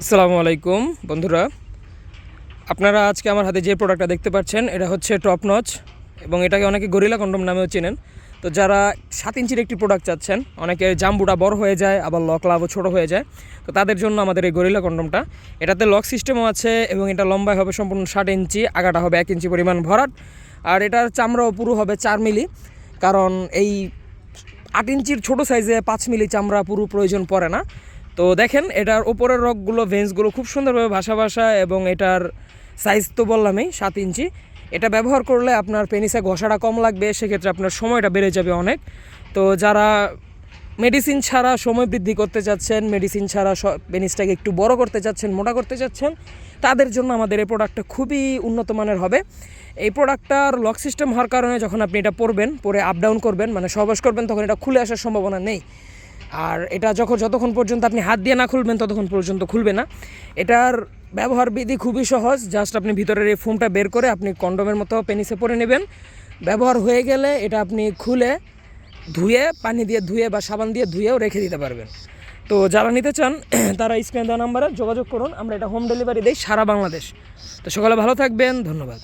আসসালামু আলাইকুম বন্ধুরা, আপনারা আজকে আমার হাতে যে প্রোডাক্টটা দেখতে পাচ্ছেন এটা হচ্ছে টপ নচ এবং এটাকে অনেকে গরিলা কন্ডম নামেও চেনেন। তো যারা 7 ইঞ্চির একটি প্রোডাক্ট চাচ্ছেন, অনেকে জাম্বুটা বড় হয়ে যায় আবার লক লাভও ছোটো হয়ে যায়, তো তাদের জন্য আমাদের এই গরিলা কন্ডমটা। এটাতে লক সিস্টেমও আছে এবং এটা লম্বায় হবে সম্পূর্ণ 60 ইঞ্চি, আগাটা হবে 1 ইঞ্চি পরিমাণ ভরাট, আর এটার চামড়াও পুরো হবে 4 মিলি। কারণ এই 8 ইঞ্চির ছোটো সাইজে 5 মিলি চামড়া পুরো প্রয়োজন পড়ে না। তো দেখেন এটার ওপরের রকগুলো ভেন্সগুলো খুব সুন্দরভাবে ভাসা এবং এটার সাইজ তো বললামই 7 ইঞ্চি। এটা ব্যবহার করলে আপনার পেনিসে ঘষাটা কম লাগবে, সেক্ষেত্রে আপনার সময়টা বেড়ে যাবে অনেক। তো যারা মেডিসিন ছাড়া সময় বৃদ্ধি করতে চাচ্ছেন, মেডিসিন ছাড়া পেনিসটাকে একটু বড় করতে চাচ্ছেন, মোটা করতে চাচ্ছেন, তাদের জন্য আমাদের এই প্রোডাক্টটা খুবই উন্নত মানের হবে। এই প্রোডাক্টটার লক সিস্টেম হওয়ার কারণে যখন আপনি এটা পরে আপ ডাউন করবেন, মানে সহবাস করবেন, তখন এটা খুলে আসার সম্ভাবনা নেই। আর এটা যতক্ষণ পর্যন্ত আপনি হাত দিয়ে না খুলবেন ততক্ষণ পর্যন্ত খুলবে না। এটার ব্যবহার বিধি খুবই সহজ, জাস্ট আপনি ভিতরের এই ফোমটা বের করে আপনি কন্ডোমের মতো পেনিসে পরে নেবেন। ব্যবহার হয়ে গেলে এটা আপনি খুলে ধুয়ে, পানি দিয়ে ধুয়ে বা সাবান দিয়ে ধুয়েও রেখে দিতে পারবেন। তো যারা নিতে চান তারা স্ক্রিনে দেওয়া নাম্বারে যোগাযোগ করুন, আমরা এটা হোম ডেলিভারি দিই সারা বাংলাদেশ। তো সকালে ভালো থাকবেন, ধন্যবাদ।